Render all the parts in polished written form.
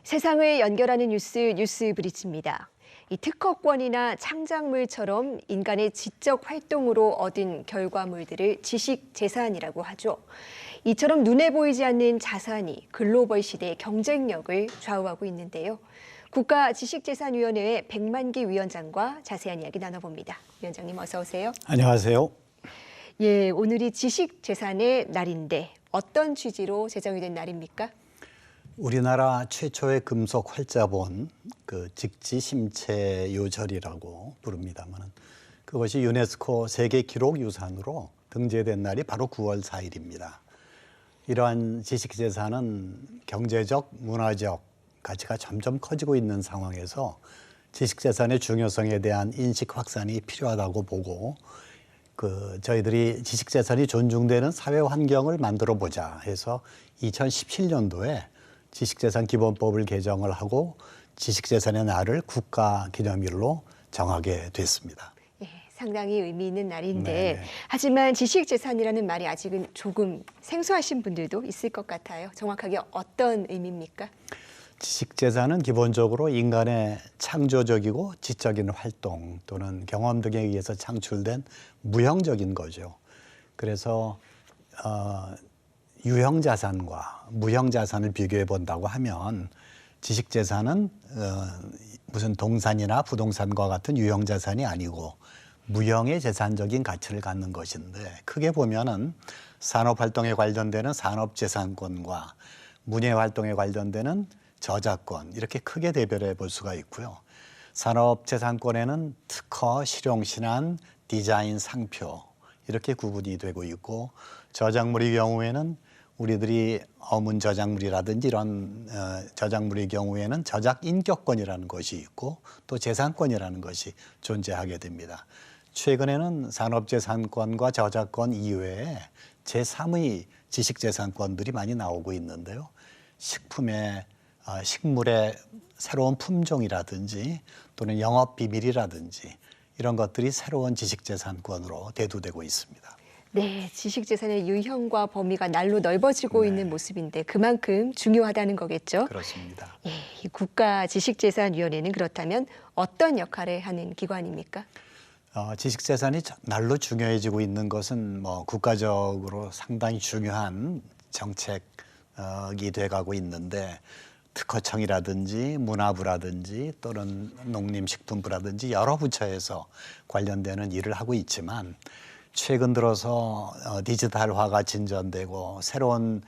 세상을 연결하는 뉴스 브릿지입니다. 이 특허권이나 창작물처럼 인간의 지적 활동으로 얻은 결과물들을 지식재산이라고 하죠. 이처럼 눈에 보이지 않는 자산이 글로벌 시대의 경쟁력을 좌우하고 있는데요. 국가지식재산위원회의 백만기 위원장과 자세한 이야기 나눠봅니다. 위원장님 어서 오세요. 안녕하세요. 예, 오늘이 지식재산의 날인데 어떤 취지로 제정이 된 날입니까? 우리나라 최초의 금속 활자본 직지심체요절이라고 부릅니다만 그것이 유네스코 세계 기록 유산으로 등재된 날이 바로 9월 4일입니다. 이러한 지식재산은 경제적, 문화적 가치가 점점 커지고 있는 상황에서 지식재산의 중요성에 대한 인식 확산이 필요하다고 보고 저희들이 지식재산이 존중되는 사회 환경을 만들어 보자 해서 2017년도에 지식재산기본법을 개정을 하고 지식재산의 날을 국가기념일로 정하게 됐습니다. 예, 상당히 의미 있는 날인데 네네. 하지만 지식재산이라는 말이 아직은 조금 생소하신 분들도 있을 것 같아요. 정확하게 어떤 의미입니까? 지식재산은 기본적으로 인간의 창조적이고 지적인 활동 또는 경험 등에 의해서 창출된 무형적인 거죠. 그래서 유형자산과 무형자산을 비교해 본다고 하면 지식재산은 무슨 동산이나 부동산과 같은 유형자산이 아니고 무형의 재산적인 가치를 갖는 것인데 크게 보면은 산업활동에 관련되는 산업재산권과 문예활동에 관련되는 저작권 이렇게 크게 대별해 볼 수가 있고요. 산업재산권에는 특허, 실용신안, 디자인, 상표 이렇게 구분이 되고 있고 저작물의 경우에는 우리들이 어문 저작물이라든지 이런 저작물의 경우에는 저작 인격권이라는 것이 있고 또 재산권이라는 것이 존재하게 됩니다. 최근에는 산업재산권과 저작권 이외에 제3의 지식재산권들이 많이 나오고 있는데요. 식물의 새로운 품종이라든지 또는 영업비밀이라든지 이런 것들이 새로운 지식재산권으로 대두되고 있습니다. 네, 지식재산의 유형과 범위가 날로 넓어지고 있는 모습인데 그만큼 중요하다는 거겠죠? 그렇습니다. 예, 이 국가지식재산위원회는 그렇다면 어떤 역할을 하는 기관입니까? 지식재산이 날로 중요해지고 있는 것은 국가적으로 상당히 중요한 정책이 돼가고 있는데 특허청이라든지 문화부라든지 또는 농림식품부라든지 여러 부처에서 관련되는 일을 하고 있지만 최근 들어서 디지털화가 진전되고 새로운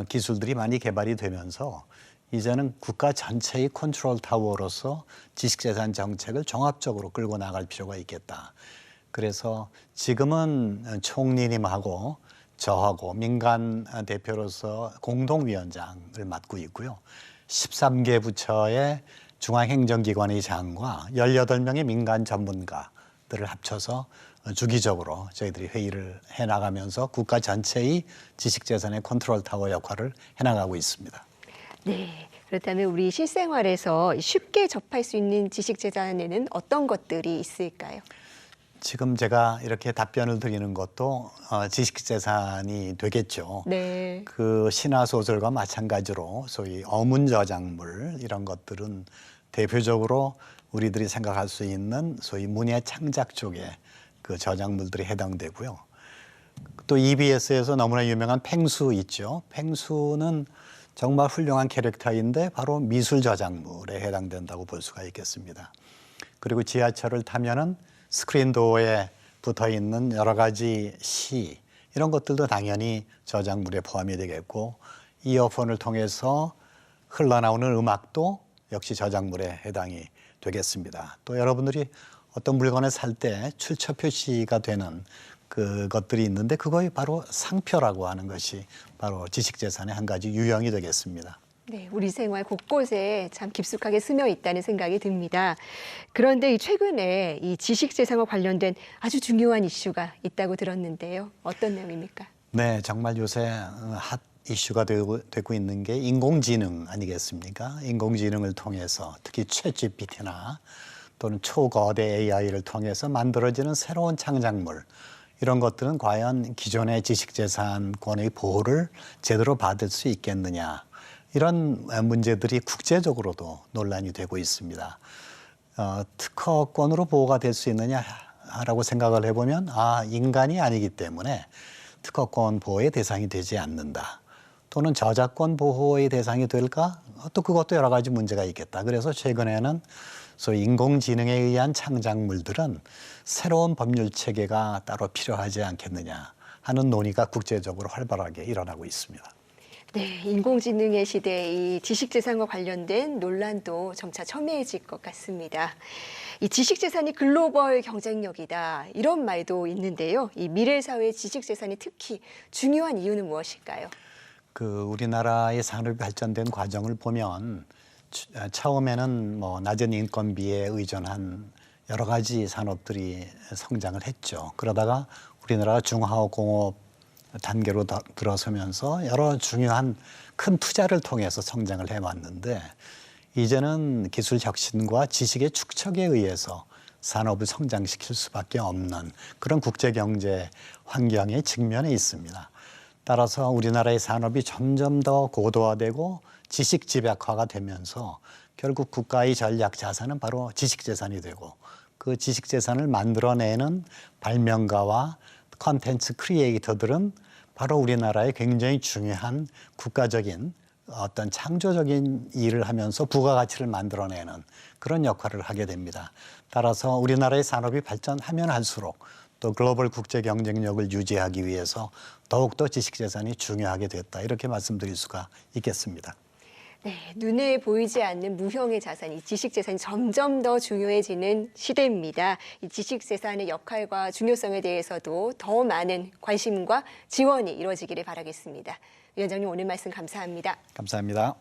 기술들이 많이 개발이 되면서 이제는 국가 전체의 컨트롤 타워로서 지식재산 정책을 종합적으로 끌고 나갈 필요가 있겠다. 그래서 지금은 총리님하고 저하고 민간 대표로서 공동위원장을 맡고 있고요. 13개 부처의 중앙행정기관의 장과 18명의 민간 전문가들을 합쳐서 주기적으로 저희들이 회의를 해나가면서 국가 전체의 지식재산의 컨트롤 타워 역할을 해나가고 있습니다. 네, 그렇다면 우리 실생활에서 쉽게 접할 수 있는 지식재산에는 어떤 것들이 있을까요? 지금 제가 이렇게 답변을 드리는 것도 지식재산이 되겠죠. 네. 그 신화소설과 마찬가지로 소위 어문저작물 이런 것들은 대표적으로 우리들이 생각할 수 있는 소위 문예 창작 쪽에 그 저작물들이 해당되고요. 또 EBS에서 너무나 유명한 펭수 있죠. 펭수는 정말 훌륭한 캐릭터인데 바로 미술 저작물에 해당된다고 볼 수가 있겠습니다. 그리고 지하철을 타면은 스크린도어에 붙어 있는 여러 가지 시 이런 것들도 당연히 저작물에 포함이 되겠고 이어폰을 통해서 흘러나오는 음악도 역시 저작물에 해당이 되겠습니다. 또 여러분들이 어떤 물건을 살 때 출처 표시가 되는 그것들이 있는데 그거이 바로 상표라고 하는 것이 바로 지식재산의 한 가지 유형이 되겠습니다. 네, 우리 생활 곳곳에 참 깊숙하게 스며 있다는 생각이 듭니다. 그런데 최근에 이 지식재산과 관련된 아주 중요한 이슈가 있다고 들었는데요. 어떤 내용입니까? 네, 정말 요새 핫 이슈가 되고 있는 게 인공지능 아니겠습니까? 인공지능을 통해서 특히 챗GPT나 또는 초거대 AI를 통해서 만들어지는 새로운 창작물 이런 것들은 과연 기존의 지식재산권의 보호를 제대로 받을 수 있겠느냐 이런 문제들이 국제적으로도 논란이 되고 있습니다. 특허권으로 보호가 될 수 있느냐라고 생각을 해보면 인간이 아니기 때문에 특허권 보호의 대상이 되지 않는다. 또는 저작권 보호의 대상이 될까? 또 그것도 여러 가지 문제가 있겠다. 그래서 최근에는 소위 인공지능에 의한 창작물들은 새로운 법률 체계가 따로 필요하지 않겠느냐 하는 논의가 국제적으로 활발하게 일어나고 있습니다. 네, 인공지능의 시대에 이 지식재산과 관련된 논란도 점차 첨예해질 것 같습니다. 이 지식재산이 글로벌 경쟁력이다 이런 말도 있는데요. 이 미래 사회의 지식재산이 특히 중요한 이유는 무엇일까요? 우리나라의 산업이 발전된 과정을 보면 처음에는 낮은 인건비에 의존한 여러 가지 산업들이 성장을 했죠. 그러다가 우리나라가 중화공업 단계로 들어서면서 여러 중요한 큰 투자를 통해서 성장을 해왔는데 이제는 기술 혁신과 지식의 축적에 의해서 산업을 성장시킬 수밖에 없는 그런 국제경제 환경에 직면해 있습니다. 따라서 우리나라의 산업이 점점 더 고도화되고 지식 집약화가 되면서 결국 국가의 전략 자산은 바로 지식재산이 되고 그 지식재산을 만들어내는 발명가와 컨텐츠 크리에이터들은 바로 우리나라의 굉장히 중요한 국가적인 어떤 창조적인 일을 하면서 부가가치를 만들어내는 그런 역할을 하게 됩니다. 따라서 우리나라의 산업이 발전하면 할수록 또 글로벌 국제 경쟁력을 유지하기 위해서 더욱더 지식재산이 중요하게 됐다. 이렇게 말씀드릴 수가 있겠습니다. 네, 눈에 보이지 않는 무형의 자산, 이 지식재산이 점점 더 중요해지는 시대입니다. 이 지식재산의 역할과 중요성에 대해서도 더 많은 관심과 지원이 이루어지기를 바라겠습니다. 위원장님 오늘 말씀 감사합니다. 감사합니다.